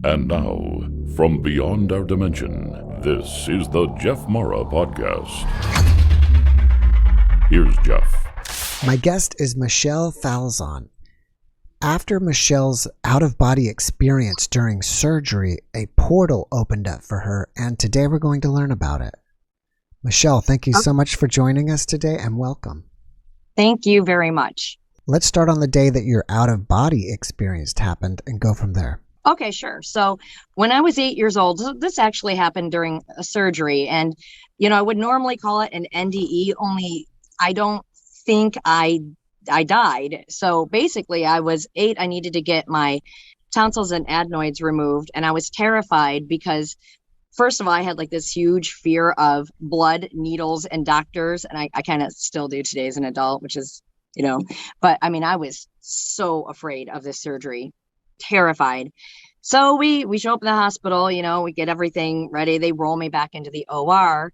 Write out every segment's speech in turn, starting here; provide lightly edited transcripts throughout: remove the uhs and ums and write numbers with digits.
And now, from beyond our dimension, this is the JeffMara podcast. Here's Jeff. My guest is Michelle Falzon. After Michelle's out-of-body experience during surgery, a portal opened up for her, and today we're going to learn about it. Michelle, thank you so much for joining us today, and welcome. Thank you very much. Let's start on the day that your out-of-body experience happened and go from there. Okay, sure. So when I was 8 years old, this actually happened during a surgery. And, I would normally call it an NDE, only I don't think I died. So basically, I was 8. I needed to get my tonsils and adenoids removed. And I was terrified because, first of all, I had like this huge fear of blood, needles, and doctors. And I kind of still do today as an adult, which is, but I mean, I was so afraid of this surgery. Terrified. So we show up in the hospital, we get everything ready. They roll me back into the OR,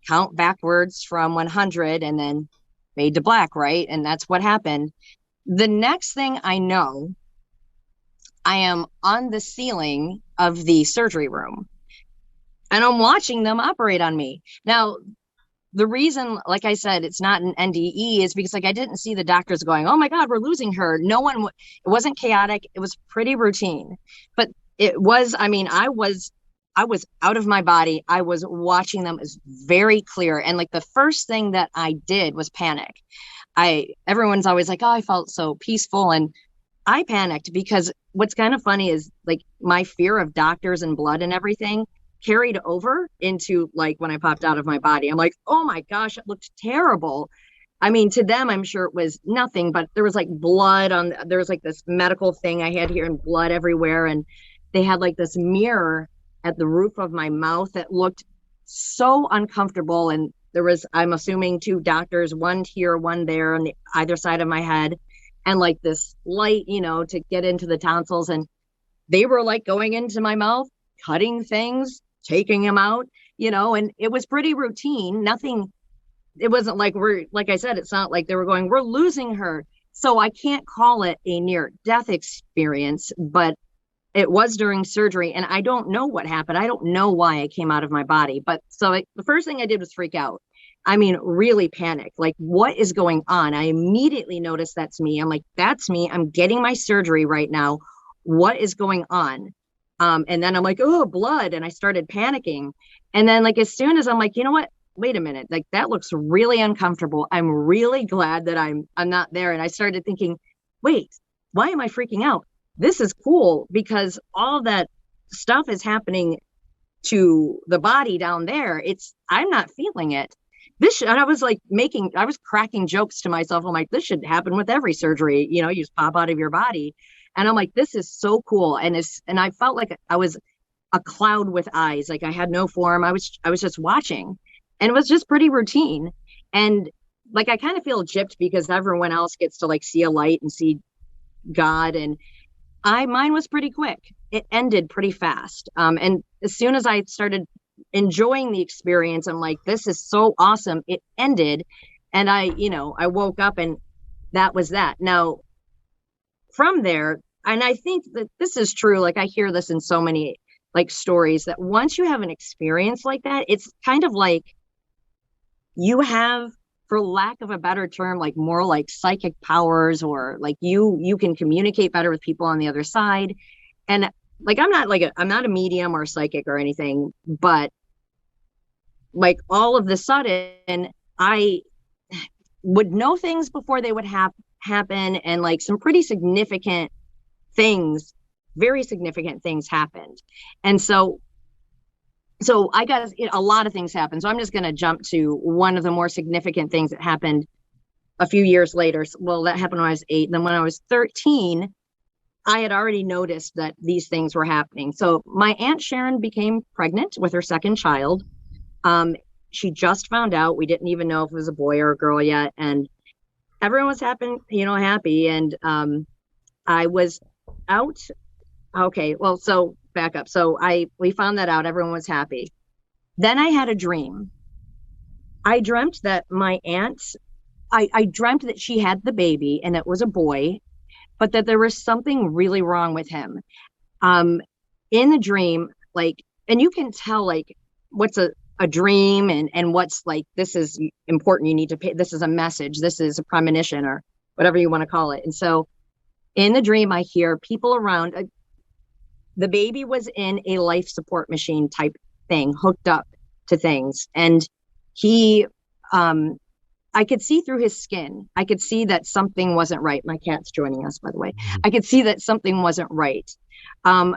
count backwards from 100 and then fade to black, right? And that's what happened. The next thing I know, I am on the ceiling of the surgery room and I'm watching them operate on me. Now, the reason, like I said, it's not an NDE is because I didn't see the doctors going, oh my God, we're losing her. No one, it wasn't chaotic. It was pretty routine, but it was, I was out of my body. I was watching them. Is very clear. And like the first thing that I did was panic. Everyone's always like, oh, I felt so peaceful. And I panicked because what's kind of funny is like my fear of doctors and blood and everything carried over into like when I popped out of my body. I'm like, oh my gosh, it looked terrible. I mean, to them, I'm sure it was nothing, but there was like blood there was like this medical thing I had here and blood everywhere. And they had like this mirror at the roof of my mouth that looked so uncomfortable. And there was, I'm assuming 2 doctors, one here, one there on either side of my head. And like this light, to get into the tonsils. And they were like going into my mouth, cutting things, taking them out, and it was pretty routine. Nothing, it wasn't like like I said, it's not like they were going, we're losing her. So I can't call it a near death experience, but it was during surgery and I don't know what happened. I don't know why I came out of my body. But so the first thing I did was freak out. I mean, really panic. Like, what is going on? I immediately noticed that's me. I'm like, that's me. I'm getting my surgery right now. What is going on? And then I'm like, oh, blood. And I started panicking. And then like, as soon as I'm like, you know what, wait a minute, like that looks really uncomfortable. I'm really glad that I'm not there. And I started thinking, wait, why am I freaking out? This is cool because all that stuff is happening to the body down there. I'm not feeling it. And I was like I was cracking jokes to myself. I'm like, this should happen with every surgery. You just pop out of your body. And I'm like, this is so cool. And I felt like I was a cloud with eyes. Like I had no form. I was just watching and it was just pretty routine. And like, I kind of feel gypped because everyone else gets to like see a light and see God. And mine was pretty quick. It ended pretty fast. And as soon as I started enjoying the experience, I'm like, this is so awesome. It ended. And I woke up and that was that. Now, from there, and I think that this is true, like I hear this in so many like stories, that once you have an experience like that, it's kind of like you have, for lack of a better term, like more like psychic powers, or like you can communicate better with people on the other side. And like, I'm not a medium or a psychic or anything, but like all of the sudden I would know things before they would happen, and like some pretty significant things, very significant things happened. And so I got a lot of things happened. So I'm just going to jump to one of the more significant things that happened a few years later. Well, that happened when I was 8. And then when I was 13, I had already noticed that these things were happening. So my Aunt Sharon became pregnant with her second child. She just found out. We didn't even know if it was a boy or a girl yet. And everyone was happy. And I was out. Okay, well, so back up. So we found that out. Everyone was happy. Then I had a dream. I dreamt that my aunt, I dreamt that she had the baby and it was a boy, but that there was something really wrong with him. in the dream, like, and you can tell like what's a dream and what's like, this is important. You need to pay. This is a message. This is a premonition or whatever you want to call it. And so in the dream, I hear people around. The baby was in a life support machine type thing, hooked up to things. And he, I could see through his skin. I could see that something wasn't right. My cat's joining us, by the way. I could see that something wasn't right.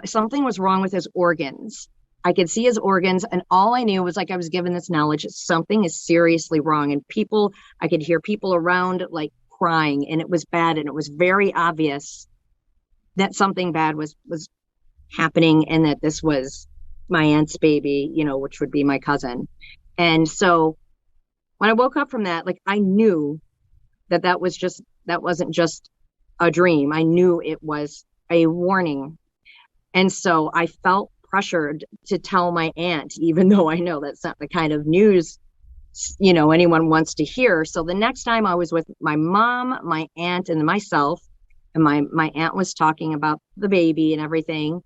Something was wrong with his organs. I could see his organs, and all I knew was like I was given this knowledge that something is seriously wrong. And people, I could hear people around like crying, and it was bad, and it was very obvious that something bad was happening, and that this was my aunt's baby, you know, which would be my cousin. And so when I woke up from that, like I knew that wasn't just a dream. I knew it was a warning. And so I felt pressured to tell my aunt, even though I know that's not the kind of news, you know, anyone wants to hear. So the next time I was with my mom, my aunt, and myself, and my aunt was talking about the baby and everything.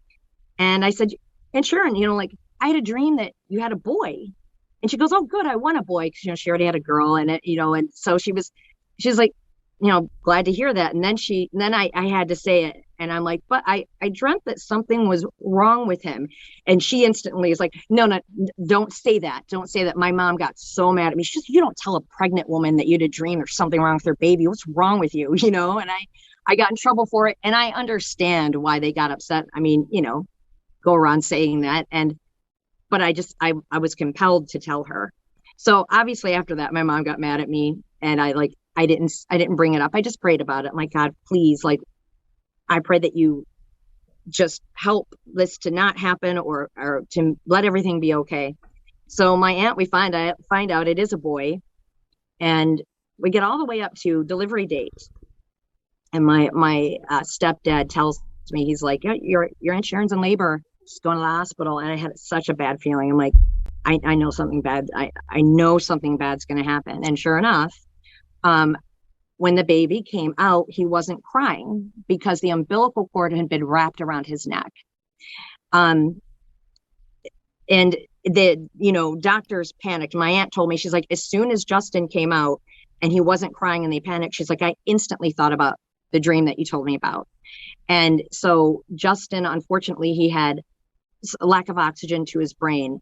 And I said, and Sharon, you know, like I had a dream that you had a boy. And she goes, oh, good. I want a boy. Cause you know, she already had a girl and it, you know, and so she's like, you know, glad to hear that. And then I had to say it. And I'm like, but I dreamt that something was wrong with him. And she instantly is like, no, don't say that. Don't say that. My mom got so mad at me. She's, you don't tell a pregnant woman that you had a dream there's something wrong with her baby. What's wrong with you? You know, and I got in trouble for it. And I understand why they got upset. I mean, you know, go around saying that. But I was compelled to tell her. So obviously after that, my mom got mad at me, and I didn't bring it up. I just prayed about it. I'm like, God, please, like, I pray that you just help this to not happen or to let everything be okay. So my aunt, we find out it is a boy, and we get all the way up to delivery date. And my stepdad tells me, he's like, your Aunt Sharon's in labor. She's going to the hospital. And I had such a bad feeling. I'm like, I know something bad. I know something bad's going to happen. And sure enough, when the baby came out, he wasn't crying because the umbilical cord had been wrapped around his neck. And the, you know, doctors panicked. My aunt told me, she's like, as soon as Justin came out and he wasn't crying and they panicked, she's like, I instantly thought about the dream that you told me about. And so Justin, unfortunately, he had a lack of oxygen to his brain.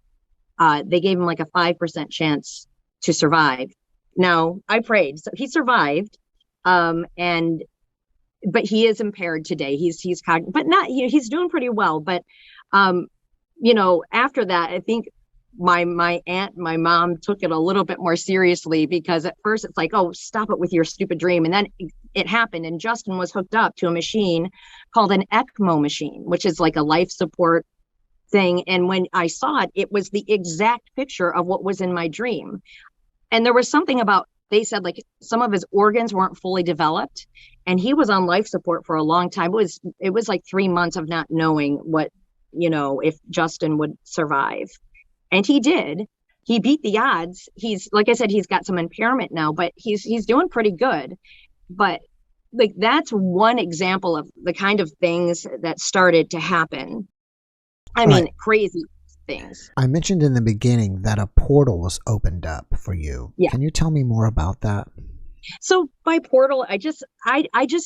They gave him like a 5% chance to survive. Now I prayed, so he survived. But he is impaired today. He's but not, you know, he's doing pretty well. But, you know, after that, I think my aunt, my mom took it a little bit more seriously, because at first it's like, oh, stop it with your stupid dream. And then it happened. And Justin was hooked up to a machine called an ECMO machine, which is like a life support thing. And when I saw it, it was the exact picture of what was in my dream. And there was something about, they said like some of his organs weren't fully developed, and he was on life support for a long time. It was like 3 months of not knowing what, you know, if Justin would survive. And he did. He beat the odds. He's, like I said, he's got some impairment now, but he's doing pretty good. But like, that's one example of the kind of things that started to happen. I mean, crazy things. I mentioned in the beginning that a portal was opened up for you. Yeah. Can you tell me more about that? So by portal, I just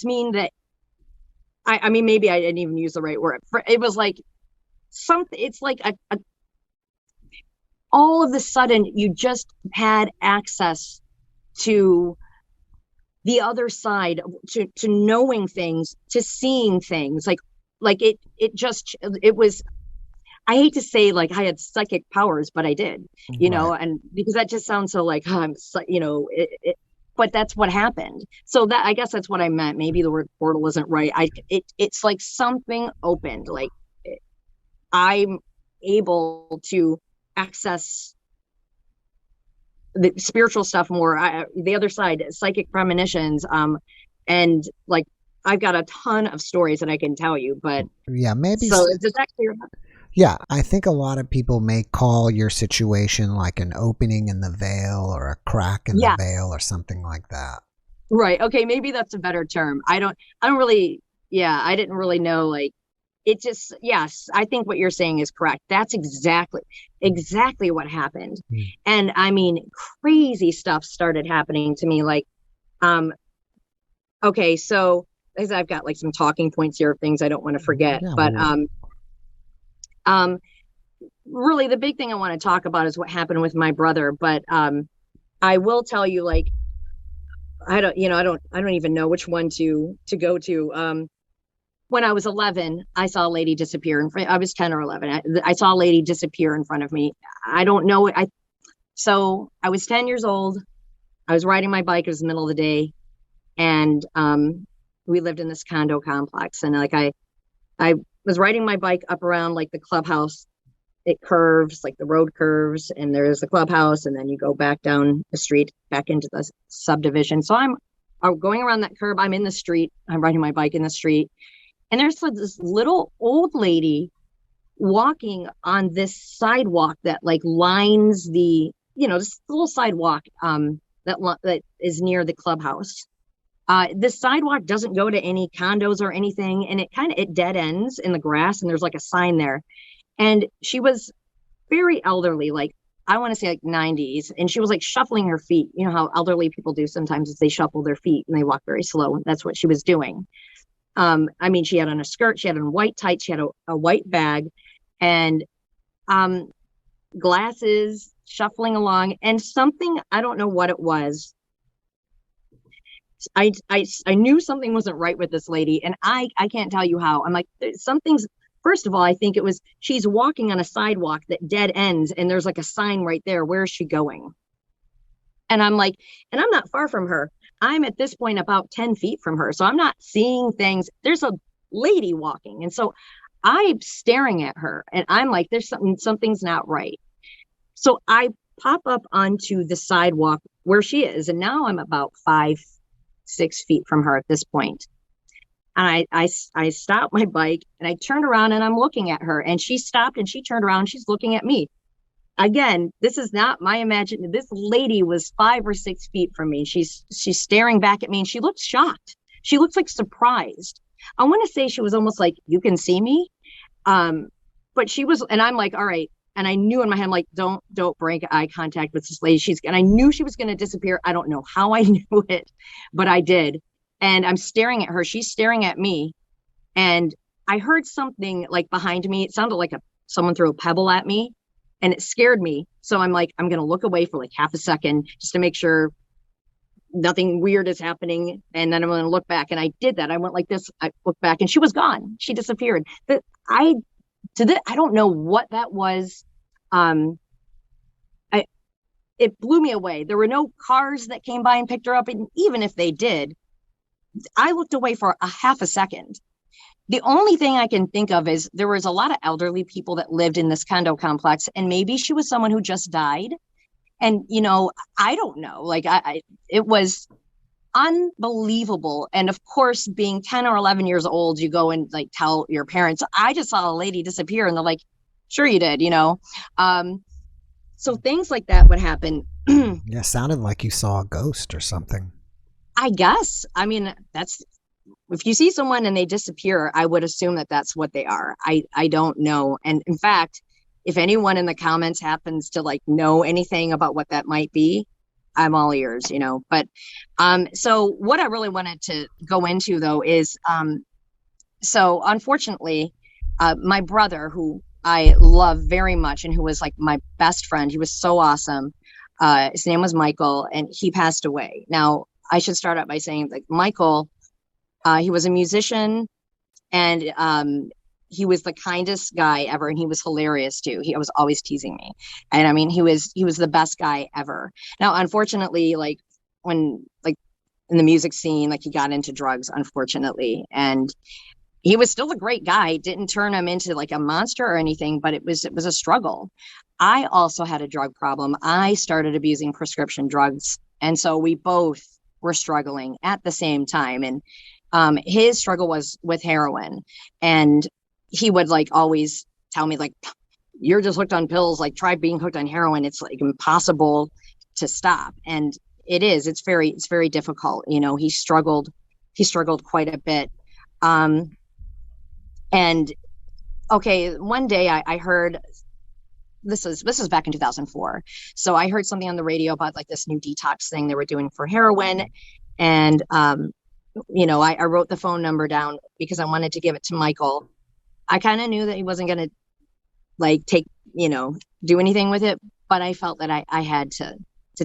mean that, I mean, maybe I didn't even use the right word. It was like something, it's like all of a sudden you just had access to the other side, to knowing things, to seeing things, like it was, I hate to say like I had psychic powers, but I did, you know, and because that just sounds so like, you know, but that's what happened. So that, I guess that's what I meant. Maybe the word portal isn't right. It's like something opened, like I'm able to access the spiritual stuff more. The other side, psychic premonitions, and like I've got a ton of stories that I can tell you, but yeah, maybe. So does that clear up? Yeah, I think a lot of people may call your situation like an opening in the veil or a crack in the veil or something like that. Right. Okay. Maybe that's a better term. I didn't really know like it just, yes, I think what you're saying is correct. That's exactly what happened. And I mean, crazy stuff started happening to me. Like, okay, so as I've got like some talking points here of things I don't want to forget, but really the big thing I want to talk about is what happened with my brother. But I will tell you, like, I don't even know which one to go to. When I was 11, I saw a lady disappear in front. I was 10 or 11. I saw a lady disappear in front of me. I don't know. So I was 10 years old. I was riding my bike. It was the middle of the day. And we lived in this condo complex. And like I was riding my bike up around like the clubhouse. It curves, like the road curves, and there's the clubhouse. And then you go back down the street, back into the subdivision. So I'm going around that curb. I'm in the street. I'm riding my bike in the street. And there's like this little old lady walking on this sidewalk that like lines the, this little sidewalk that is near the clubhouse. This sidewalk doesn't go to any condos or anything, and it dead ends in the grass, and there's like a sign there. And she was very elderly, like I want to say like 90s, and she was like shuffling her feet. You know how elderly people do sometimes is they shuffle their feet and they walk very slow. That's what she was doing. I mean, she had on a skirt, she had on white tights, she had a white bag, and glasses, shuffling along, and something, I don't know what it was. I knew something wasn't right with this lady, and I can't tell you how. I'm like, something's, first of all, I think it was, she's walking on a sidewalk that dead ends, and there's like a sign right there. Where is she going? And I'm like, and I'm not far from her. I'm at this point about 10 feet from her. So I'm not seeing things. There's a lady walking. And so I'm staring at her and I'm like, something's not right. So I pop up onto the sidewalk where she is. And now I'm about 5-6 feet from her at this point. And I stopped my bike and I turned around and I'm looking at her, and she stopped and she turned around. She's looking at me. Again, this is not my imagination. This lady was 5 or 6 feet from me. She's staring back at me, and she looks shocked. She looks like surprised. I want to say she was almost like, you can see me. But she was, and I'm like, all right. And I knew in my head, I'm like, don't break eye contact with this lady. And I knew she was going to disappear. I don't know how I knew it, but I did. And I'm staring at her. She's staring at me. And I heard something like behind me. It sounded like someone threw a pebble at me. And it scared me. So I'm like, I'm going to look away for like half a second just to make sure nothing weird is happening. And then I'm going to look back. And I did that. I went like this. I looked back and she was gone. She disappeared. I don't know what that was. It blew me away. There were no cars that came by and picked her up. And even if they did, I looked away for a half a second. The only thing I can think of is there was a lot of elderly people that lived in this condo complex, and maybe she was someone who just died. And, I don't know, like it was unbelievable. And of course, being 10 or 11 years old, you go and like tell your parents, I just saw a lady disappear. And they're like, sure you did, so things like that would happen. Yeah, sounded like you saw a ghost or something. I guess. I mean, if you see someone and they disappear, I would assume that that's what they are. I don't know. And in fact, if anyone in the comments happens to like know anything about what that might be, I'm all ears, but, so what I really wanted to go into though is, so unfortunately, my brother, who I love very much and who was like my best friend, he was so awesome. His name was Michael, and he passed away. Now I should start out by saying like Michael, he was a musician, and he was the kindest guy ever, and he was hilarious too. He was always teasing me, and I mean, he was the best guy ever. Now, unfortunately, like when like in the music scene, like he got into drugs, unfortunately, and he was still a great guy. Didn't turn him into like a monster or anything, but it was a struggle. I also had a drug problem. I started abusing prescription drugs, and so we both were struggling at the same time. And his struggle was with heroin, and he would like always tell me like, you're just hooked on pills, like try being hooked on heroin. It's like impossible to stop. And it's very difficult. He struggled quite a bit. And okay, one day I heard, this is back in 2004. So I heard something on the radio about like this new detox thing they were doing for heroin. And, I wrote the phone number down because I wanted to give it to Michael. I kind of knew that he wasn't going to like do anything with it, but I felt that I had to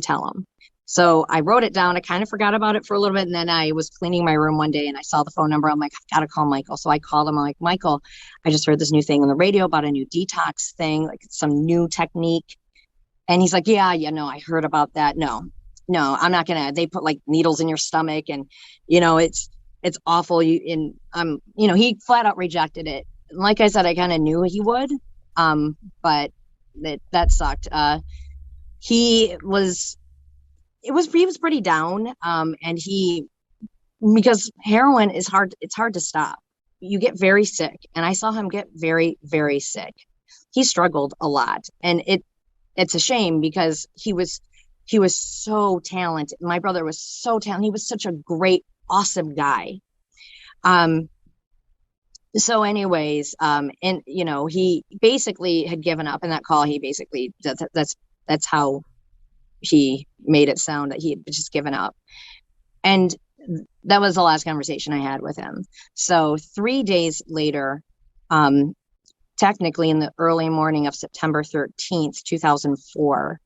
tell him. So I wrote it down. I kind of forgot about it for a little bit. And then I was cleaning my room one day and I saw the phone number. I'm like, I've got to call Michael. So I called him. I'm like, Michael, I just heard this new thing on the radio about a new detox thing, like some new technique. And he's like, yeah, no, I heard about that. No, I'm not going to, they put like needles in your stomach and, it's awful. He flat out rejected it. Like I said, I kind of knew he would, but that sucked. He was pretty down. And because heroin is hard, it's hard to stop. You get very sick. And I saw him get very, very sick. He struggled a lot. And it's a shame because he was so talented. My brother was so talented. He was such a great, awesome guy. So anyways, and he basically had given up in that call. He basically, that's how he made it sound, that he had just given up. And that was the last conversation I had with him. So 3 days later, technically in the early morning of September 13th, 2004,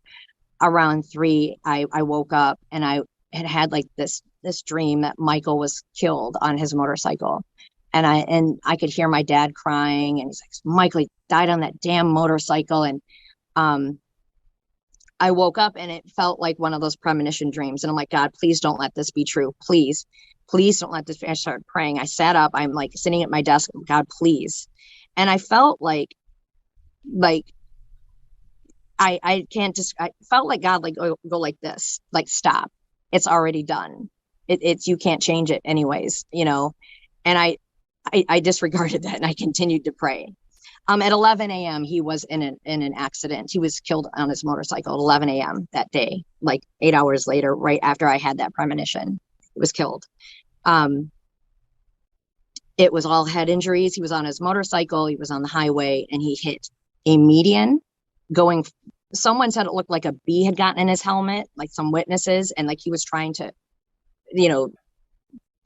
around 3, I woke up and I had like this dream that Michael was killed on his motorcycle. And I could hear my dad crying, and he's like, Michael, he died on that damn motorcycle. And I woke up and it felt like one of those premonition dreams. And I'm like, God, please don't let this be true. Please don't let this be. I started praying. I sat up. I'm like sitting at my desk. God, please. And I felt like I can't just, I felt like God, like go like this, like, stop. It's already done. It's, you can't change it anyways, and I disregarded that and I continued to pray. At 11 a.m. he was in an accident. He was killed on his motorcycle at 11 a.m. that day, like 8 hours later, right after I had that premonition. He was killed. It was all head injuries. He was on his motorcycle. He was on the highway and he hit a median going. Someone said it looked like a bee had gotten in his helmet, like some witnesses, and like he was trying to,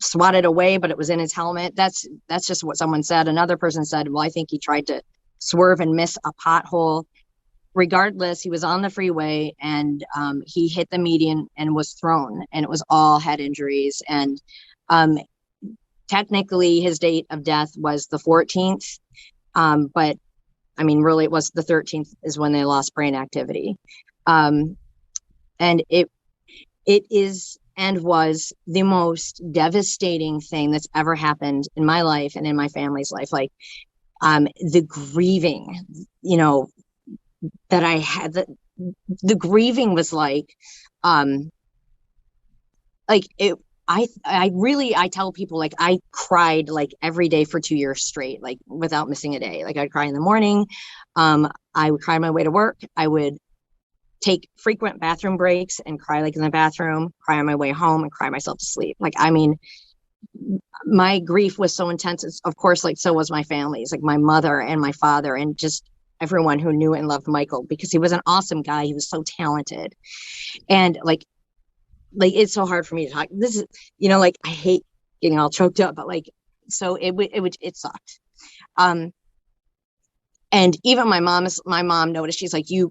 swat it away, but it was in his helmet. That's just what someone said. Another person said, well, I think he tried to swerve and miss a pothole. Regardless, he was on the freeway and he hit the median and was thrown, and it was all head injuries. And technically his date of death was the 14th. But I mean, really it was the 13th is when they lost brain activity. And it is and was the most devastating thing that's ever happened in my life and in my family's life. Like, the grieving, that I had, the grieving was like it, I tell people, like, I cried like every day for 2 years straight, like without missing a day. Like I'd cry in the morning. I would cry on my way to work. I would take frequent bathroom breaks and cry like in the bathroom, cry on my way home and cry myself to sleep. Like, I mean, my grief was so intense. It's, of course, like, so was my family's, like my mother and my father and just everyone who knew and loved Michael, because he was an awesome guy. He was so talented. And like, it's so hard for me to talk. This is, like, I hate getting all choked up, but like, so it sucked. And even my mom noticed. She's like, you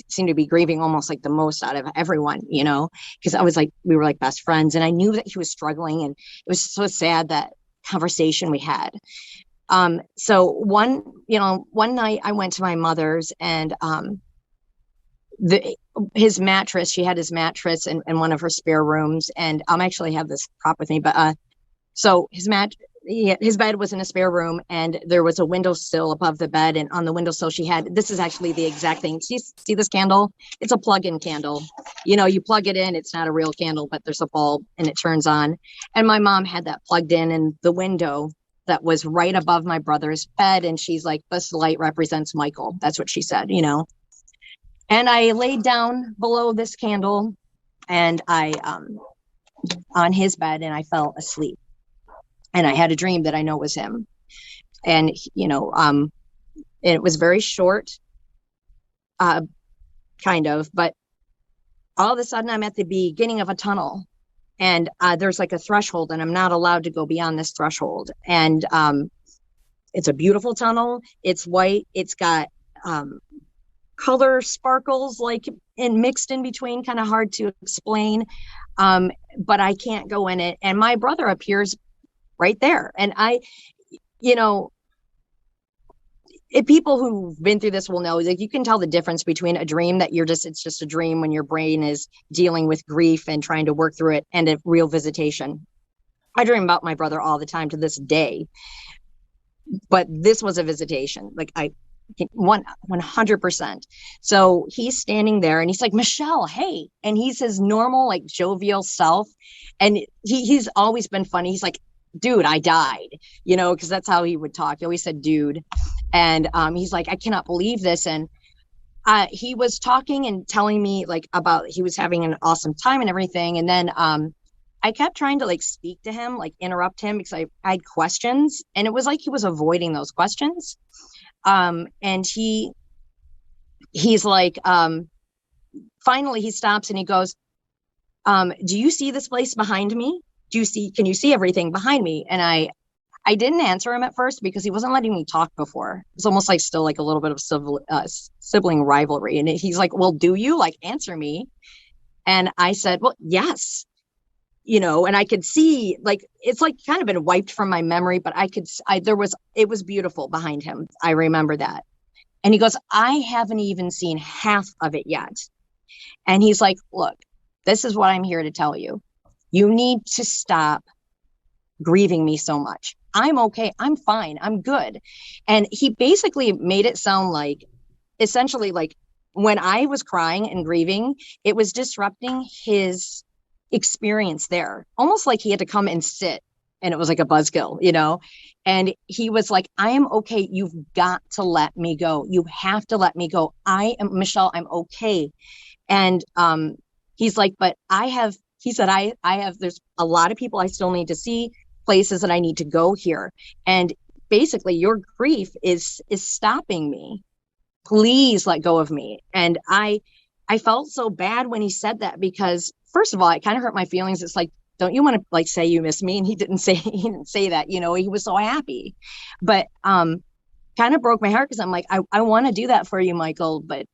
seem to be grieving almost like the most out of everyone, because I was like, we were like best friends, and I knew that he was struggling, and it was so sad, that conversation we had. So one night I went to my mother's, and his mattress, she had his mattress in one of her spare rooms, and actually have this prop with me, but so his bed was in a spare room, and there was a windowsill above the bed, and on the windowsill she had, this is actually the exact thing. See this candle? It's a plug-in candle. You plug it in, it's not a real candle, but there's a bulb and it turns on. And my mom had that plugged in the window that was right above my brother's bed, and she's like, this light represents Michael. That's what she said, And I laid down below this candle, and I on his bed, and I fell asleep. And I had a dream that I know was him. And, It was very short, kind of, but all of a sudden I'm at the beginning of a tunnel, and there's like a threshold, and I'm not allowed to go beyond this threshold. And it's a beautiful tunnel. It's white. It's got color sparkles like mixed in between, kind of hard to explain. But I can't go in it. And my brother appears right there. And if people who've been through this will know, like, you can tell the difference between a dream that it's just a dream when your brain is dealing with grief and trying to work through it, and a real visitation. I dream about my brother all the time to this day, but this was a visitation. Like, 100%. So he's standing there and he's like, Michelle, hey. And he's his normal, like, jovial self. And he's always been funny. He's like, dude, I died, because that's how he would talk. He always said, dude. And he's like, I cannot believe this. And he was talking and telling me, like, about, he was having an awesome time and everything. And then I kept trying to, like, speak to him, like, interrupt him, because I had questions, and it was like he was avoiding those questions. And he's like, finally he stops and he goes, do you see this place behind me? Can you see everything behind me? And I didn't answer him at first because he wasn't letting me talk before. It's almost like still like a little bit of sibling rivalry. And he's like, well, do you, like, answer me? And I said, well, yes, and I could see, like, it's like kind of been wiped from my memory, but it was beautiful behind him. I remember that. And he goes, I haven't even seen half of it yet. And he's like, look, this is what I'm here to tell you. You need to stop grieving me so much. I'm okay. I'm fine. I'm good. And he basically made it sound like, essentially, like, when I was crying and grieving, it was disrupting his experience there, almost like he had to come and sit, and it was like a buzzkill, and he was like, I am okay. You've got to let me go. You have to let me go. I am Michelle. I'm okay. And he's like, but he said, I have, there's a lot of people I still need to see, places that I need to go here. And basically your grief is stopping me. Please let go of me. And I felt so bad when he said that, because first of all, it kind of hurt my feelings. It's like, don't you want to, like, say you miss me? And he didn't say that, he was so happy, but kind of broke my heart, because I'm like, I want to do that for you, Michael, but,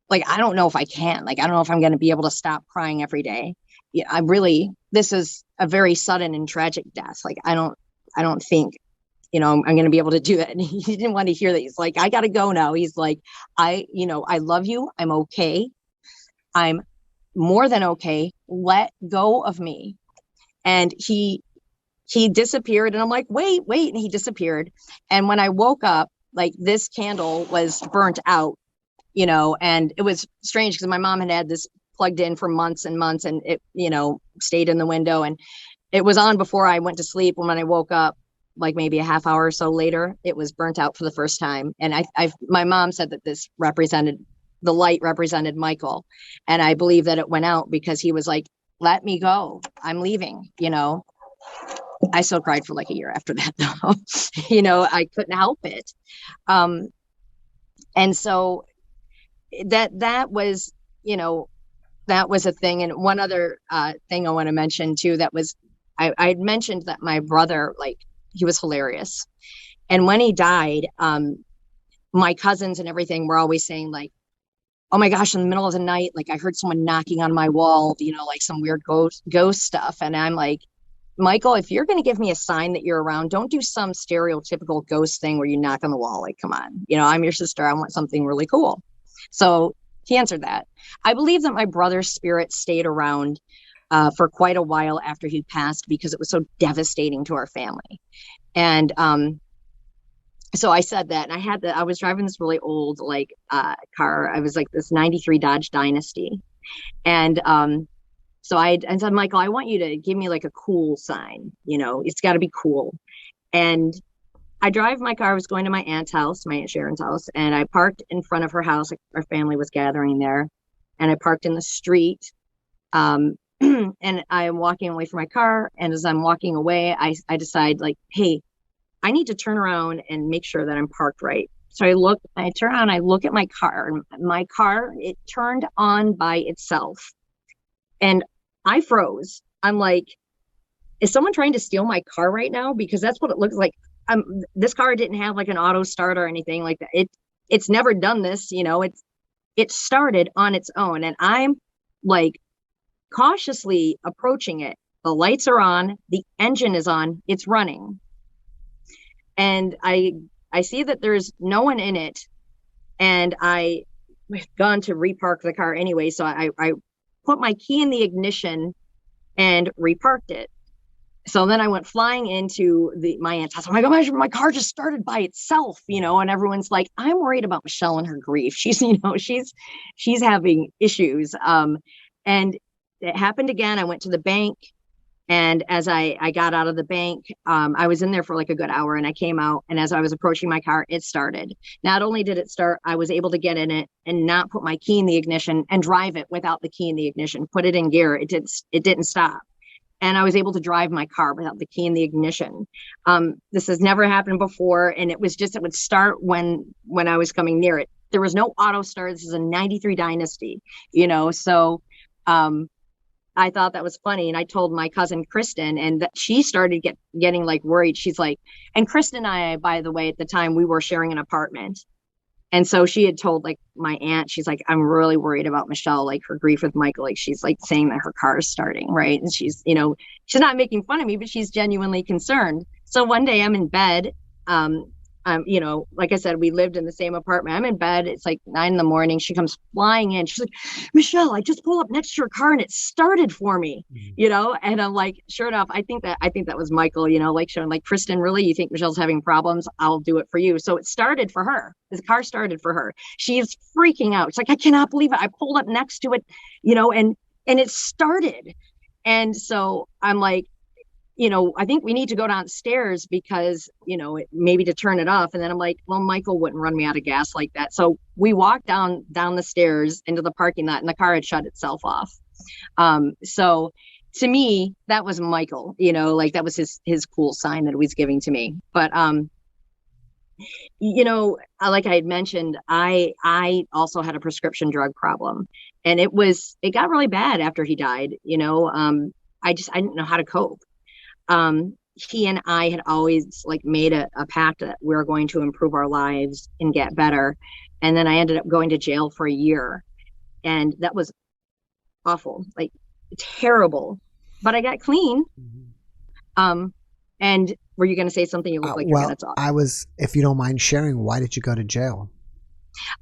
like, I don't know if I can. Like, I don't know if I'm going to be able to stop crying every day. Yeah, this is a very sudden and tragic death. Like, I don't think, I'm going to be able to do that. And he didn't want to hear that. He's like, I got to go now. He's like, I love you. I'm okay. I'm more than okay. Let go of me. And he disappeared. And I'm like, wait. And he disappeared. And when I woke up, like, this candle was burnt out, and it was strange because my mom had this plugged in for months and months, and it, stayed in the window, and it was on before I went to sleep. And when I woke up, like maybe a half hour or so later, it was burnt out for the first time. And my mom said that the light represented Michael. And I believe that it went out because he was like, let me go. I'm leaving, I still cried for like a year after that, though. I couldn't help it. And so that was, that was a thing. And one other thing I want to mention too, that was, I had mentioned that my brother, like, he was hilarious. And when he died, my cousins and everything were always saying, like, oh my gosh, in the middle of the night, like, I heard someone knocking on my wall, like some weird ghost stuff. And I'm like, Michael, if you're going to give me a sign that you're around, don't do some stereotypical ghost thing where you knock on the wall. Like, come on, I'm your sister. I want something really cool. So he answered that. I believe that my brother's spirit stayed around for quite a while after he passed, because it was so devastating to our family. And so I said that, and I was driving this really old, like, car. I was like this 93 Dodge Dynasty. And so I said, Michael, I want you to give me like a cool sign, it's got to be cool. And I drive my car. I was going to my aunt's house, my Aunt Sharon's house, and I parked in front of her house. Like, our family was gathering there, and I parked in the street. And I'm walking away from my car. And as I'm walking away, I decide, like, hey, I need to turn around and make sure that I'm parked right. So I turn on, I look at my car. My car, it turned on by itself. And I froze. I'm like, is someone trying to steal my car right now? Because that's what it looks like. This car didn't have like an auto start or anything like that. It's never done this, it started on its own. And I'm like cautiously approaching it. The lights are on, the engine is on, it's running. And I see that there's no one in it. And I had gone to repark the car anyway. So I put my key in the ignition and reparked it. So then I went flying into my aunt's house. I'm like, oh my car just started by itself, and everyone's like, I'm worried about Michelle and her grief. She's, she's having issues. And it happened again. I went to the bank, and as I got out of the bank, I was in there for like a good hour, and I came out, and as I was approaching my car, it started. Not only did it start, I was able to get in it and not put my key in the ignition and drive it without the key in the ignition, put it in gear. It didn't stop. And I was able to drive my car without the key in the ignition. This has never happened before. And it would start when I was coming near it. There was no auto start. This is a 93 Dynasty, so I thought that was funny. And I told my cousin Kristen, and that she started getting like worried. She's like, and Kristen and I, by the way, at the time we were sharing an apartment. And so she had told like my aunt, she's like, I'm really worried about Michelle, like her grief with Michael. Like she's like saying that her car is starting, right? And she's, she's not making fun of me, but she's genuinely concerned. So one day I'm in bed. Like I said, we lived in the same apartment. I'm in bed. It's like 9 a.m. She comes flying in. She's like, Michelle, I just pulled up next to your car and it started for me, and I'm like, sure enough, I think that was Michael, like showing like, Kristen, really, you think Michelle's having problems? I'll do it for you. So it started for her. The car started for her. She is freaking out. It's like, I cannot believe it. I pulled up next to it, and it started. And so I'm like, I think we need to go downstairs because, maybe to turn it off. And then I'm like, well, Michael wouldn't run me out of gas like that. So we walked down the stairs into the parking lot, and the car had shut itself off. So to me, that was Michael, like that was his cool sign that he was giving to me. But, like I had mentioned, I also had a prescription drug problem, and it got really bad after he died. I didn't know how to cope. He and I had always like made a pact that we were going to improve our lives and get better. And then I ended up going to jail for a year, and that was awful, like terrible, but I got clean. And were you going to say something? You look like you're going to talk. I was, if you don't mind sharing, why did you go to jail?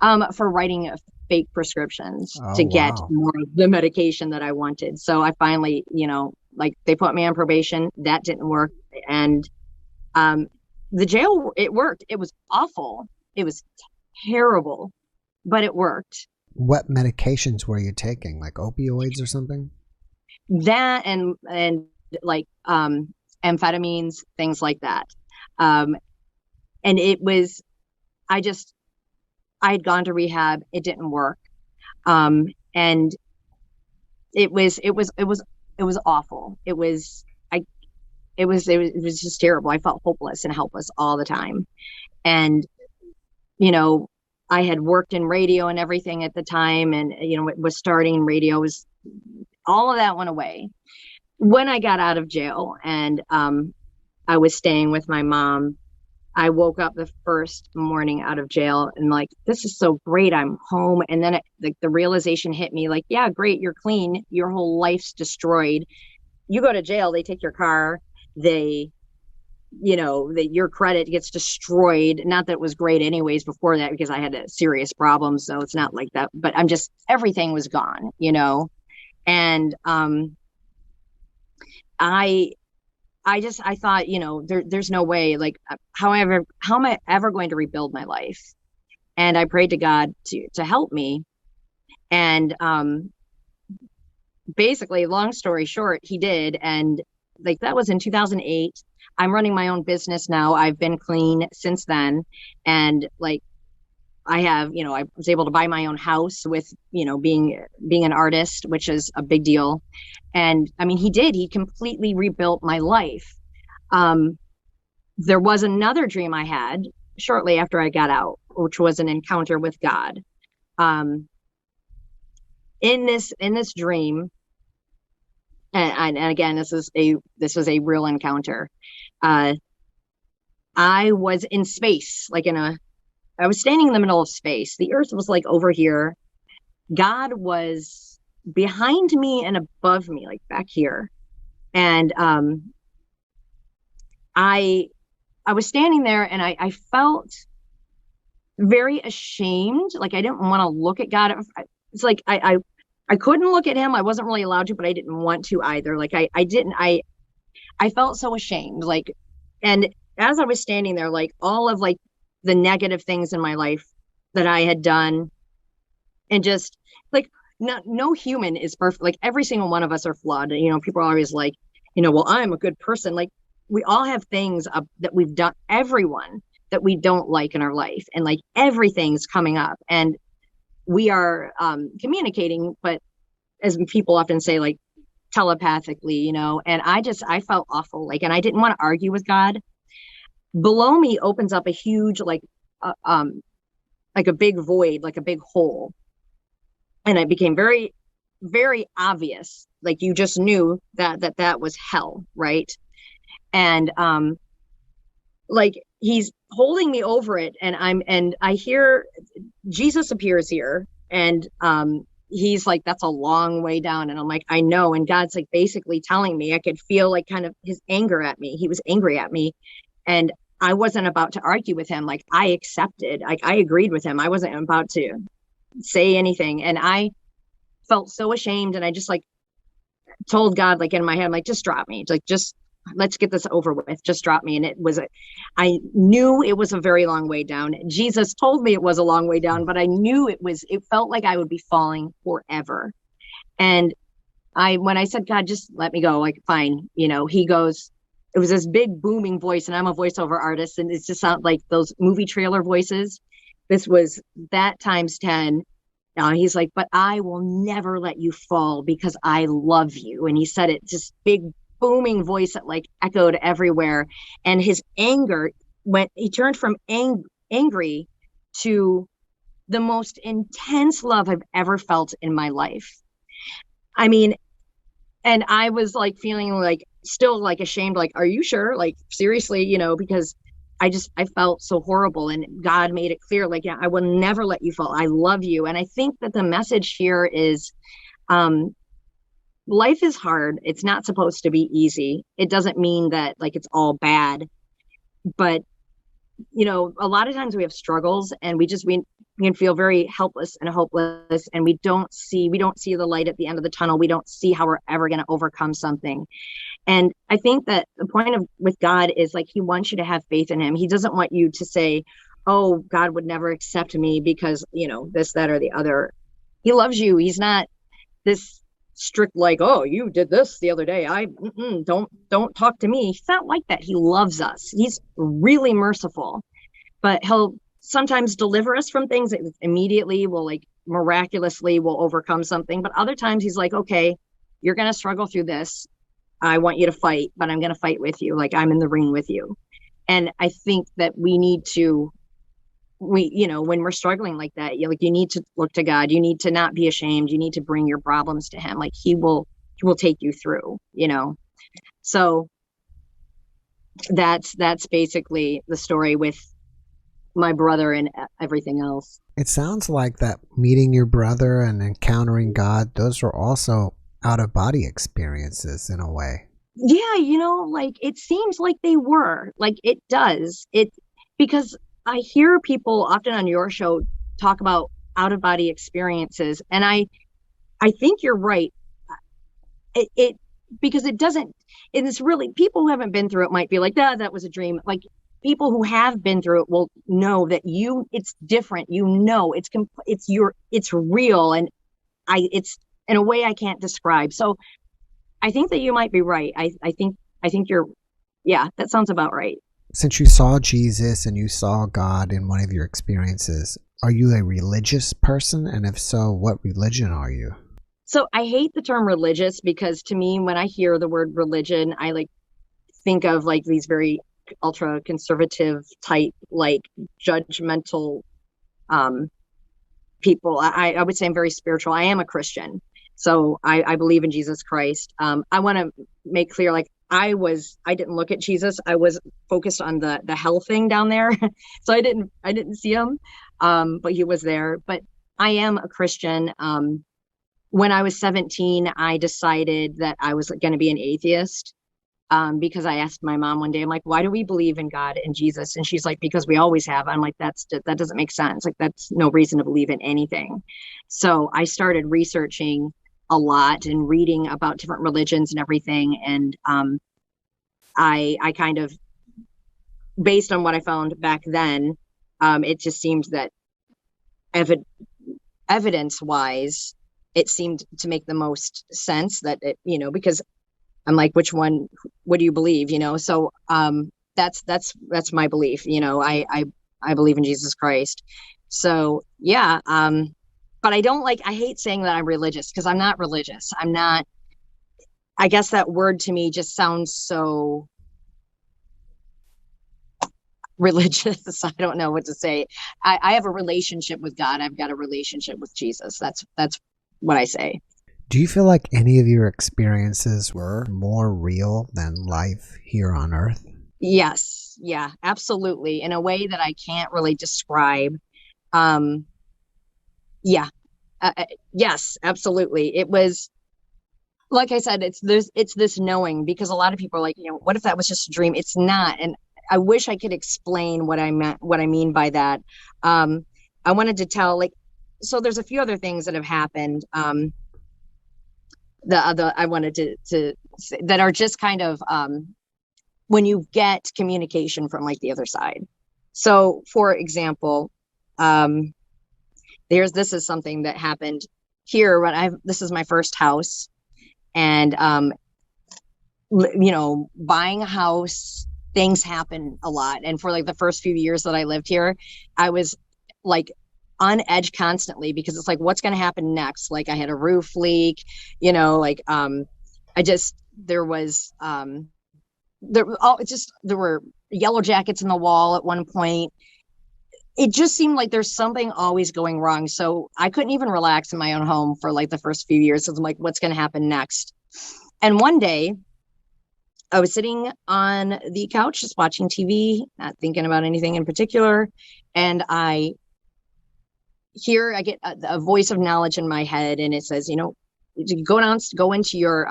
For writing fake prescriptions to get more of the medication that I wanted. So I finally, like they put me on probation. That didn't work. And the jail, it worked. It was awful. It was terrible, but it worked. What medications were you taking? Like opioids or something? That and like amphetamines, things like that. And it was, I had gone to rehab. It didn't work. And it was awful. It was just terrible. I felt hopeless and helpless all the time. And, I had worked in radio and everything at the time, and, it was starting in radio, all of that went away when I got out of jail. And, I was staying with my mom. I woke up the first morning out of jail and like, this is so great. I'm home. And then the realization hit me like, yeah, great. You're clean. Your whole life's destroyed. You go to jail, they take your car, your credit gets destroyed. Not that it was great anyways before that, because I had a serious problem. So it's not like that, but everything was gone, and, I thought, there's no way, like, how am I ever going to rebuild my life? And I prayed to God to help me. And, basically, long story short, he did. And like, that was in 2008. I'm running my own business now. I've been clean since then. And like, I have, I was able to buy my own house with, being an artist, which is a big deal. And I mean, he completely rebuilt my life. There was another dream I had shortly after I got out. which was an encounter with God. In this dream, and again, this was a real encounter. I was in space, I was standing in the middle of space. The earth was like over here. God was behind me and above me, like back here. And I was standing there, and I felt very ashamed. Like I didn't want to look at God. It's like I couldn't look at him. I wasn't really allowed to, but I didn't want to either. Like I felt so ashamed. Like, and as I was standing there, like all of like the negative things in my life that I had done, and just like no human is perfect. Like every single one of us are flawed. You know, people are always like, well, I'm a good person. Like we all have things that we've done, everyone that we don't like in our life, and like everything's coming up, and we are communicating, but as people often say, like telepathically, and I felt awful. Like, and I didn't want to argue with God. Below me opens up a huge, like a big void, like a big hole. And it became very, very obvious. Like you just knew that was hell. Right. And like he's holding me over it, and I hear Jesus appears here, and he's like, that's a long way down. And I'm like, I know. And God's like basically telling me, I could feel like kind of his anger at me. He was angry at me, and I wasn't about to argue with him. Like I accepted, like I agreed with him. I wasn't about to say anything. And I felt so ashamed, and I just like told God, like in my head, I'm like, just drop me. Like, just let's get this over with. Just drop me. And I knew it was a very long way down. Jesus told me it was a long way down, but I knew it felt like I would be falling forever. And when I said, God, just let me go, like, fine. He goes, it was this big booming voice, and I'm a voiceover artist, and it just sounded like those movie trailer voices. This was that times 10. He's like, but I will never let you fall because I love you. And he said it just big booming voice that like echoed everywhere. And his anger he turned from angry to the most intense love I've ever felt in my life. I mean, and I was like feeling like still like ashamed, like, are you sure? Like, seriously, because I felt so horrible, and God made it clear, like, yeah, I will never let you fall. I love you. And I think that the message here is, life is hard. It's not supposed to be easy. It doesn't mean that like it's all bad, but a lot of times we have struggles, and we can feel very helpless and hopeless, and we don't see the light at the end of the tunnel. We don't see how we're ever going to overcome something. And I think that the point with God is like, he wants you to have faith in him. He doesn't want you to say, oh, God would never accept me because, this, that, or the other. He loves you. He's not this strict, like, oh, you did this the other day. Don't talk to me. He's not like that. He loves us. He's really merciful, but he'll sometimes deliver us from things that immediately will, like, miraculously will overcome something. But other times he's like, okay, you're going to struggle through this. I want you to fight, but I'm going to fight with you. Like, I'm in the ring with you. And I think that we need to, when we're struggling like that, you need to look to God. You need to not be ashamed. You need to bring your problems to him. Like he will take you through, So that's basically the story with my brother and everything else. It sounds like that meeting your brother and encountering God, those are also out-of-body experiences in a way. Yeah, like it seems like they were. Like it does. Because I hear people often on your show talk about out-of-body experiences, and I think you're right. Because it doesn't, and it's really, people who haven't been through it might be like, that was a dream. Like people who have been through it will know that it's different. It's real, and it's in a way I can't describe. So I think that you might be right. I think that sounds about right. Since you saw Jesus and you saw God in one of your experiences, are you a religious person? And if so, what religion are you? So I hate the term religious, because to me, when I hear the word religion, I like think of like these very ultra conservative type, like judgmental people. I would say I'm very spiritual. I am a Christian. So I believe in Jesus Christ. I want to make clear, like, I didn't look at Jesus. I was focused on the hell thing down there. So I didn't see him. But he was there. But I am a Christian. When I was 17, I decided that I was going to be an atheist. Because I asked my mom one day, I'm like, why do we believe in God and Jesus? And she's like, because we always have. I'm like, that doesn't make sense. Like, that's no reason to believe in anything. So I started researching a lot and reading about different religions and everything. And I kind of, based on what I found back then, it just seemed that evidence-wise, it seemed to make the most sense that it, because I'm like, which one, what do you believe? So that's my belief. I believe in Jesus Christ. So yeah. But I hate saying that I'm religious, because I'm not religious. I'm not, I guess that word to me just sounds so religious. I don't know what to say. I have a relationship with God. I've got a relationship with Jesus. That's what I say. Do you feel like any of your experiences were more real than life here on Earth? Yes. Yeah, absolutely. In a way that I can't really describe. Yeah. Yes, absolutely. It was, like I said, it's this knowing, because a lot of people are like, what if that was just a dream? It's not. And I wish I could explain what I mean by that. I wanted to tell, so there's a few other things that have happened. I wanted to say, that are just kind of when you get communication from like the other side. So for example, this is something that happened here when this is my first house, and buying a house, things happen a lot. And for like the first few years that I lived here, I was like on edge constantly, because it's like, what's going to happen next? Like, I had a roof leak, there were yellow jackets in the wall at one point. It just seemed like there's something always going wrong. So I couldn't even relax in my own home for like the first few years. So I'm like, what's going to happen next? And one day I was sitting on the couch, just watching TV, not thinking about anything in particular. And I get a voice of knowledge in my head, and it says, go into your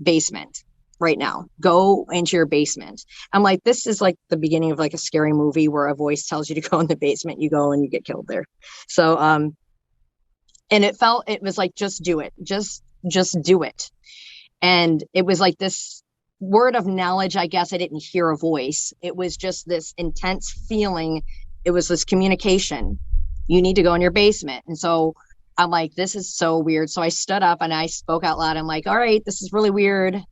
basement right now. Go into your basement. I'm like, this is like the beginning of like a scary movie where a voice tells you to go in the basement. You go and you get killed there. So, and it was like, just do it. Just do it. And it was like this word of knowledge. I guess I didn't hear a voice. It was just this intense feeling. It was this communication. You need to go in your basement. And so I'm like, this is so weird. So I stood up and I spoke out loud. I'm like, all right, this is really weird.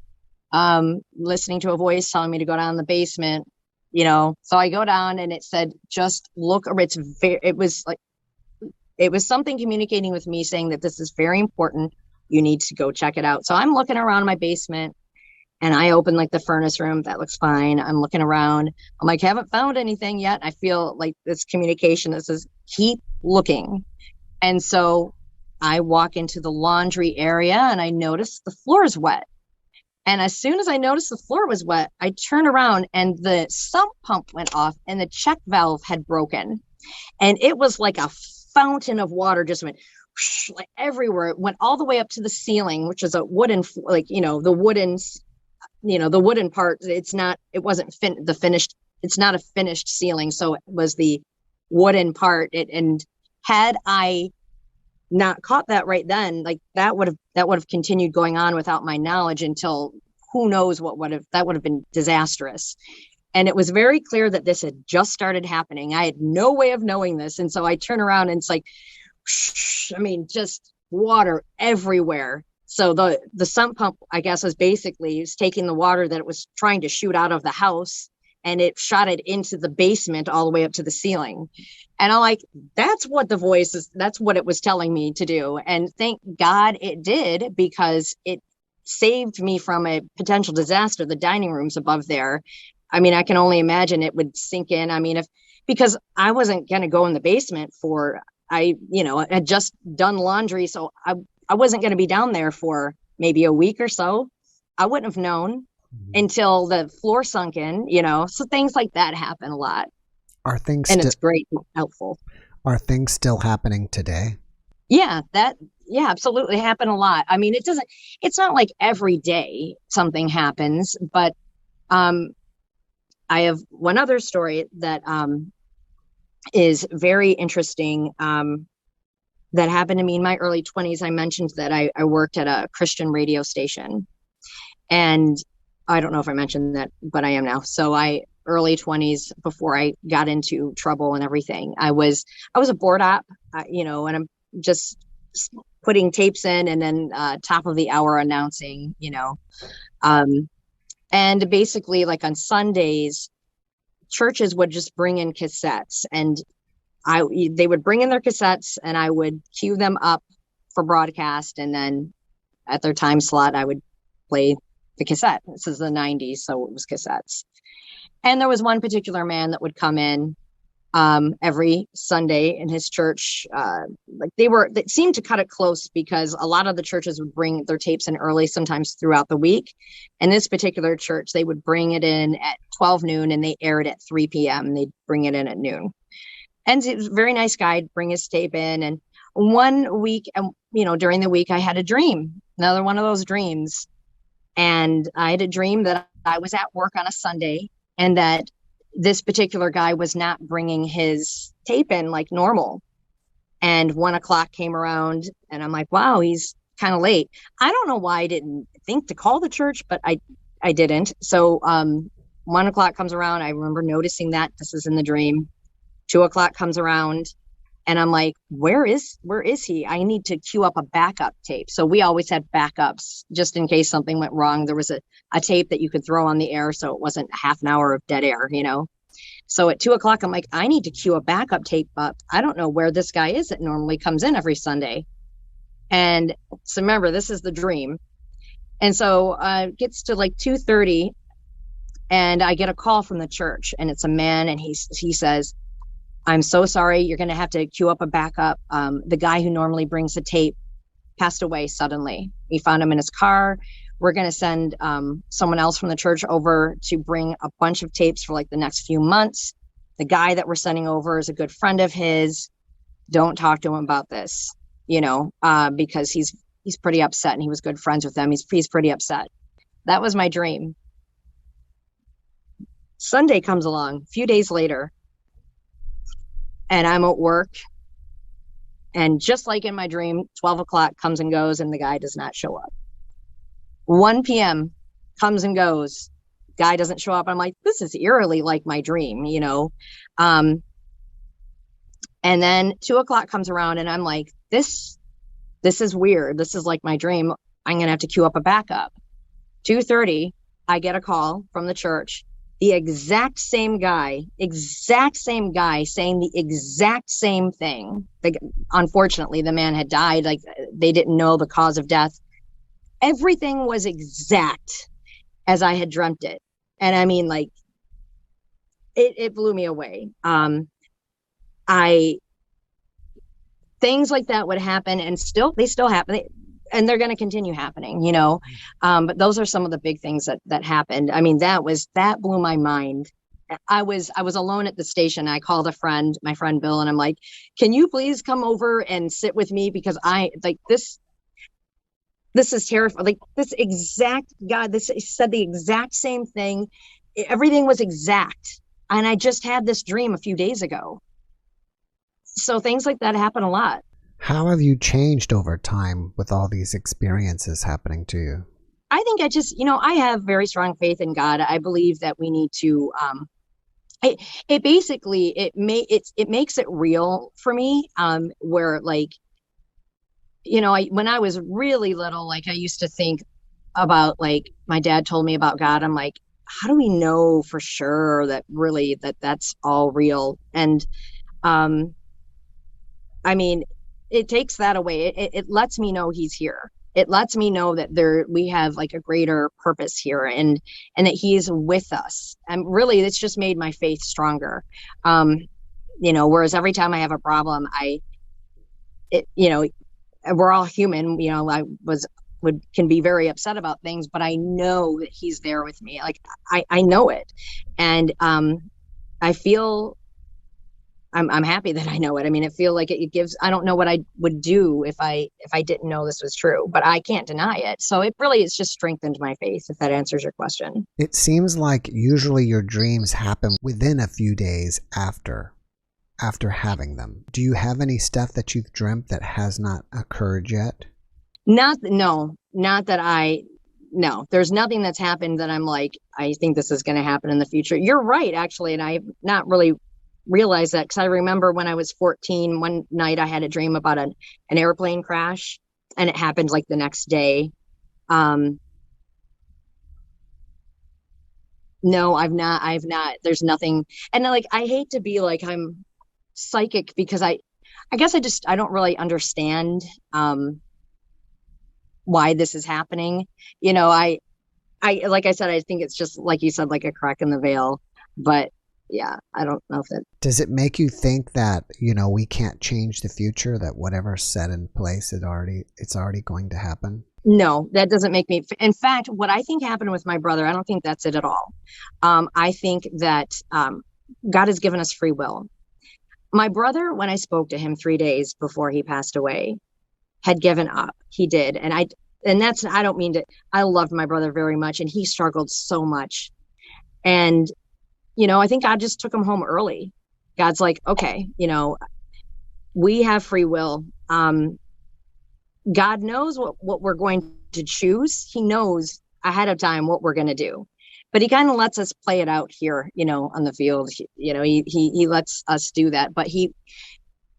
Listening to a voice telling me to go down in the basement, So I go down, and it said, just look. It was something communicating with me, saying that this is very important. You need to go check it out. So I'm looking around my basement, and I open like the furnace room. That looks fine. I'm looking around. I'm like, haven't found anything yet. I feel like this communication that says, keep looking. And so I walk into the laundry area, and I notice the floor is wet. And as soon as I noticed the floor was wet, I turned around, and the sump pump went off, and the check valve had broken. And it was like a fountain of water, just went whoosh, like everywhere. It went all the way up to the ceiling, which is a wooden, the wooden part. It's not a finished ceiling. So it was the wooden part. And had I not caught that right then, like that would have continued going on without my knowledge until who knows that would have been disastrous. And it was very clear that this had just started happening. I had no way of knowing this. And so I turn around, and it's like, just water everywhere. So the sump pump, I guess, was taking the water that it was trying to shoot out of the house, and it shot it into the basement all the way up to the ceiling. And I'm like, that's what it was telling me to do. And thank God it did, because it saved me from a potential disaster. The dining room's above there. I mean, I can only imagine it would sink in. I mean, because I wasn't going to go in the basement I had just done laundry. So I wasn't going to be down there for maybe a week or so. I wouldn't have known until the floor sunk in, so things like that happen a lot. Are things and it's great and helpful. Are things still happening today? Yeah, absolutely happen a lot. I mean, it's not like every day something happens, but I have one other story that is very interesting that happened to me in my early 20s. I mentioned that I worked at a Christian radio station, and I don't know if I mentioned that, but I am now. So early 20s, before I got into trouble and everything, I was a board op, and I'm just putting tapes in, and then top of the hour announcing, and basically, like on Sundays, churches would just bring in cassettes, and they would bring in their cassettes, and I would cue them up for broadcast, and then at their time slot, I would play the cassette. This is the 90s, so it was cassettes. And there was one particular man that would come in every Sunday in his church. They seemed to cut it close, because a lot of the churches would bring their tapes in early, sometimes throughout the week. And this particular church, they would bring it in at 12 noon and they aired at 3 p.m. They'd bring it in at noon. And it was a very nice guy to bring his tape in. And one week, during the week, I had a dream, another one of those dreams. And I had a dream that I was at work on a Sunday, and that this particular guy was not bringing his tape in like normal. And 1 o'clock came around, and I'm like, wow, he's kind of late. I don't know why I didn't think to call the church, but I didn't. So 1 o'clock comes around. I remember noticing that. This is in the dream. 2 o'clock comes around, and I'm like, where is he? I need to queue up a backup tape. So we always had backups just in case something went wrong. There was a tape that you could throw on the air, so it wasn't a half an hour of dead air, So at 2 o'clock, I'm like, I need to queue a backup tape up. I don't know where this guy is that normally comes in every Sunday. And so remember, this is the dream. And so it gets to like 2:30, and I get a call from the church, and it's a man, and he says, I'm so sorry, you're going to have to queue up a backup. The guy who normally brings the tape passed away suddenly. We found him in his car. We're going to send someone else from the church over to bring a bunch of tapes for like the next few months. The guy that we're sending over is a good friend of his. Don't talk to him about this, because he's pretty upset, and he was good friends with them. He's pretty upset. That was my dream. Sunday comes along, a few days later, and I'm at work, and just like in my dream, 12 o'clock comes and goes, and the guy does not show up. 1 p.m. comes and goes, guy doesn't show up. I'm like, this is eerily like my dream, and then 2 o'clock comes around, and I'm like, this is weird. This is like my dream. I'm going to have to queue up a backup. 2:30, I get a call from the church. The exact same guy saying the exact same thing. Unfortunately, the man had died. Like, they didn't know the cause of death. Everything was exact as I had dreamt it. And I mean, like, it blew me away. Things like that would happen, and they still happen. And they're going to continue happening, but those are some of the big things that happened. I mean, that blew my mind. I was alone at the station. I called my friend Bill, and I'm like, can you please come over and sit with me? Because this is terrifying. Like, this exact guy, he said the exact same thing. Everything was exact. And I just had this dream a few days ago. So things like that happen a lot. How have you changed over time with all these experiences happening to you? I think I have very strong faith in God. I believe that we need to, it makes it real for me. Where, like, when I was really little, like, I used to think about, like, my dad told me about God. I'm like, how do we know for sure that really that's all real? And, I mean, it takes that away. It lets me know he's here. It lets me know that we have like a greater purpose here, and that he's with us. And really, it's just made my faith stronger. whereas every time I have a problem, we're all human, can be very upset about things, but I know that he's there with me. Like I know it. And I feel I'm happy that I know it. I mean, it feels like it gives, I don't know what I would do if I didn't know this was true, but I can't deny it. So it really has just strengthened my faith, if that answers your question. It seems like usually your dreams happen within a few days after having them. Do you have any stuff that you've dreamt that has not occurred yet? No, there's nothing that's happened that I'm like, I think this is going to happen in the future. You're right, actually. And I've not really realized that, because I remember when I was 14, one night I had a dream about an airplane crash, and it happened like the next day. No, I've not, there's nothing. And like, I hate to be like I'm psychic, because I guess I don't really understand why this is happening. I like I said, I think it's just like you said, like a crack in the veil. But yeah, I don't know if that. Does it make you think that, we can't change the future, that whatever's set in place, it's already going to happen? No, that doesn't make me. In fact, what I think happened with my brother, I don't think that's it at all. I think that God has given us free will. My brother, when I spoke to him 3 days before he passed away, had given up. He did. And I don't mean to, I loved my brother very much, and he struggled so much. And, I think God just took him home early. God's like, okay, we have free will. God knows what we're going to choose. He knows ahead of time what we're going to do, but he kind of lets us play it out here, on the field. He lets us do that, but he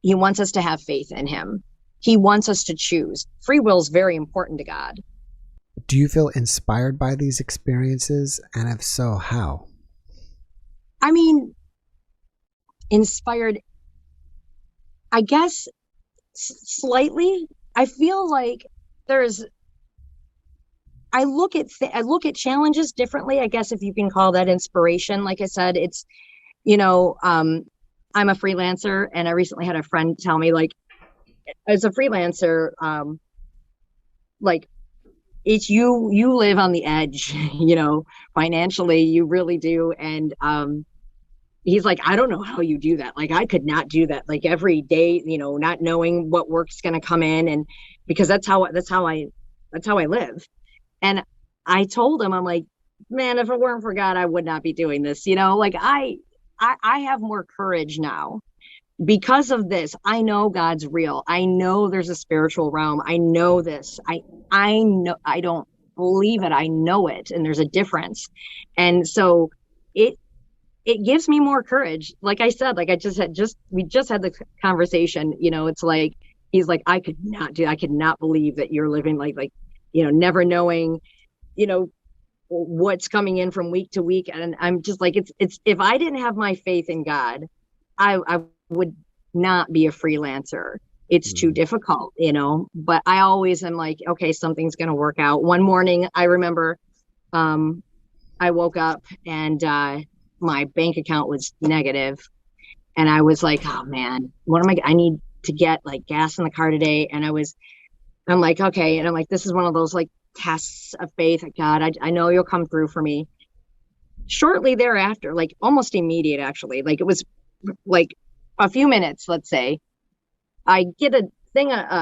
wants us to have faith in him. He wants us to choose. Free will is very important to God. Do you feel inspired by these experiences? And if so, how? I mean, inspired, I guess, slightly. I feel like I look at challenges differently, I guess, if you can call that inspiration. Like I said, it's, I'm a freelancer, and I recently had a friend tell me, like, as a freelancer, like, it's you live on the edge, financially, you really do. And he's like, I don't know how you do that. Like, I could not do that. Like, every day, not knowing what work's going to come in, and because that's how I live. And I told him, I'm like, man, if it weren't for God, I would not be doing this. Like I have more courage now because of this. I know God's real. I know there's a spiritual realm. I know this. I know, I don't believe it. I know it. And there's a difference. And so it gives me more courage. Like I said, like we just had the conversation, it's like, he's like, I could not believe that you're living like, never knowing, what's coming in from week to week. And I'm just like, it's, if I didn't have my faith in God, I would not be a freelancer. It's too difficult, but I always am like, okay, something's going to work out. One morning, I remember, I woke up and, my bank account was negative, and I was like, oh man, I need to get like gas in the car today. And I'm like, okay. And I'm like, this is one of those like tests of faith. God, I know you'll come through for me. Shortly thereafter, like almost immediate, actually, like it was like a few minutes, let's say, I get a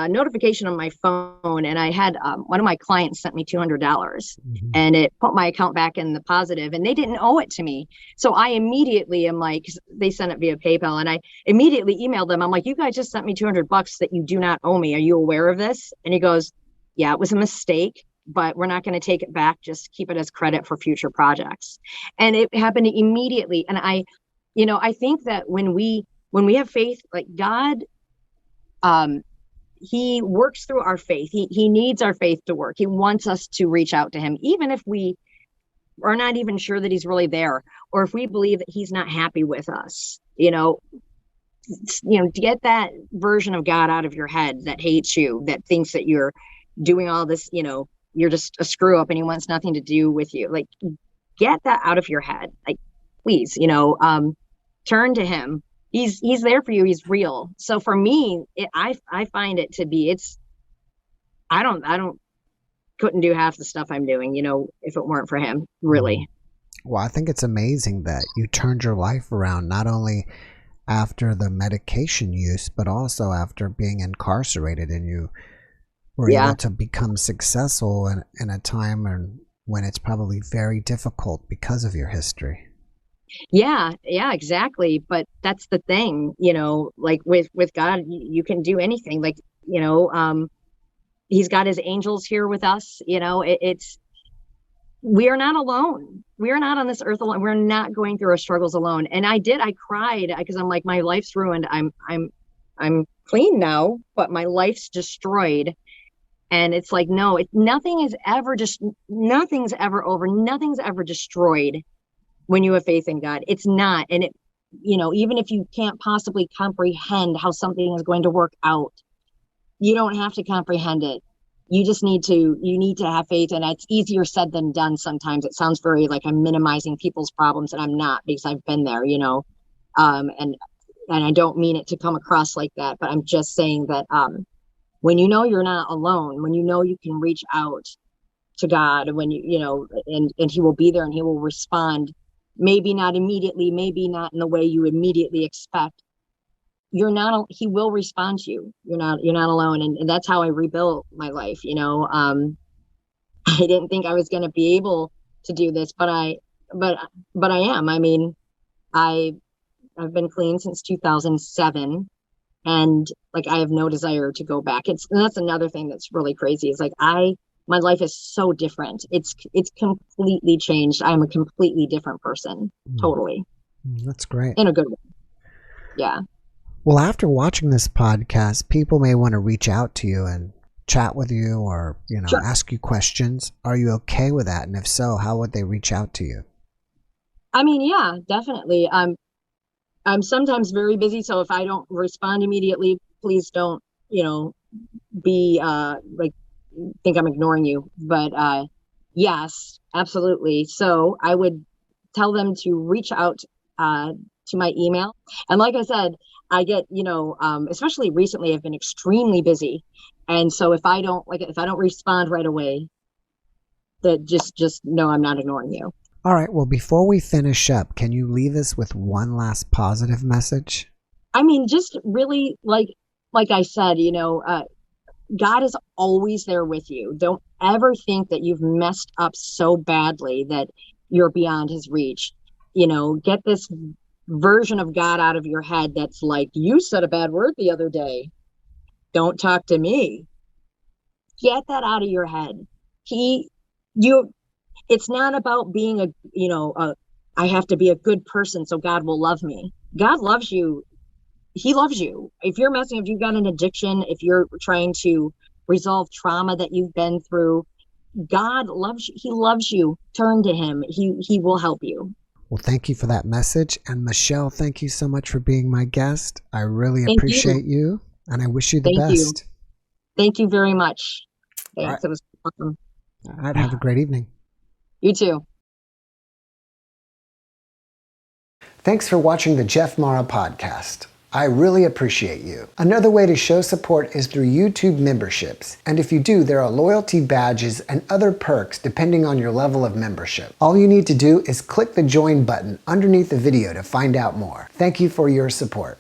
notification on my phone, and I had one of my clients sent me $200, and it put my account back in the positive, and they didn't owe it to me. So I immediately am like, they sent it via PayPal, and I immediately emailed them. I'm like, you guys just sent me $200 that you do not owe me. Are you aware of this? And he goes, yeah, it was a mistake, but we're not going to take it back. Just keep it as credit for future projects. And it happened immediately. And I think that when we have faith, like God, he works through our faith. He needs our faith to work. He wants us to reach out to him, even if we are not even sure that he's really there, or if we believe that he's not happy with us. To get that version of God out of your head that hates you, that thinks that you're doing all this, you're just a screw up and he wants nothing to do with you. Like, get that out of your head. Like, please, turn to him. he's there for you. He's real. So for me, I find it to be, I couldn't do half the stuff I'm doing, if it weren't for him, really. Well, I think it's amazing that you turned your life around, not only after the medication use, but also after being incarcerated, and you were able to become successful in a time when it's probably very difficult because of your history. Yeah, exactly. But that's the thing, like with God, you can do anything. Like, he's got his angels here with us. We are not alone. We are not on this earth alone. We're not going through our struggles alone. And I cried because I'm like, my life's ruined. I'm clean now, but my life's destroyed. And it's like, no, nothing's ever over. Nothing's ever destroyed when you have faith in God. It's not. And even if you can't possibly comprehend how something is going to work out, you don't have to comprehend it. You just need to have faith. And it's easier said than done. Sometimes it sounds very like I'm minimizing people's problems, and I'm not, because I've been there, and I don't mean it to come across like that, but I'm just saying that, when you're not alone, when you can reach out to God, when and he will be there and he will respond, maybe not immediately, maybe not in the way you immediately expect. He will respond to you. You're not alone. And that's how I rebuilt my life. I didn't think I was going to be able to do this, but I am. I mean, I've been clean since 2007, and like, I have no desire to go back. And that's another thing that's really crazy. Is like, my life is so different. It's completely changed. I'm a completely different person. Totally. That's great. In a good way. Yeah. Well, after watching this podcast, people may want to reach out to you and chat with you, or, Sure. ask you questions. Are you okay with that? And if so, how would they reach out to you? I mean, yeah, definitely. I'm sometimes very busy, so if I don't respond immediately, please don't, be like, think I'm ignoring you. But yes, absolutely. So I would tell them to reach out to my email. And like I said, I get, especially recently, I've been extremely busy. And so if I don't respond right away, that just know I'm not ignoring you. All right. Well, before we finish up, can you leave us with one last positive message? I mean, just really, like I said, God is always there with you. Don't ever think that you've messed up so badly that you're beyond his reach. Get this version of God out of your head that's like, you said a bad word the other day. Don't talk to me. Get that out of your head. It's not about being I have to be a good person so God will love me. God loves you. He loves you. If you've got an addiction, if you're trying to resolve trauma that you've been through, God loves you. He loves you. Turn to him. He will help you. Well, thank you for that message. And Michelle, thank you so much for being my guest. I really Thank appreciate you, and I wish you the Thank you. best. Thank you very much. Thanks. right. It was awesome. All right. Have a great evening. You too. Thanks for watching the JeffMara podcast. I really appreciate you. Another way to show support is through YouTube memberships. And if you do, there are loyalty badges and other perks depending on your level of membership. All you need to do is click the join button underneath the video to find out more. Thank you for your support.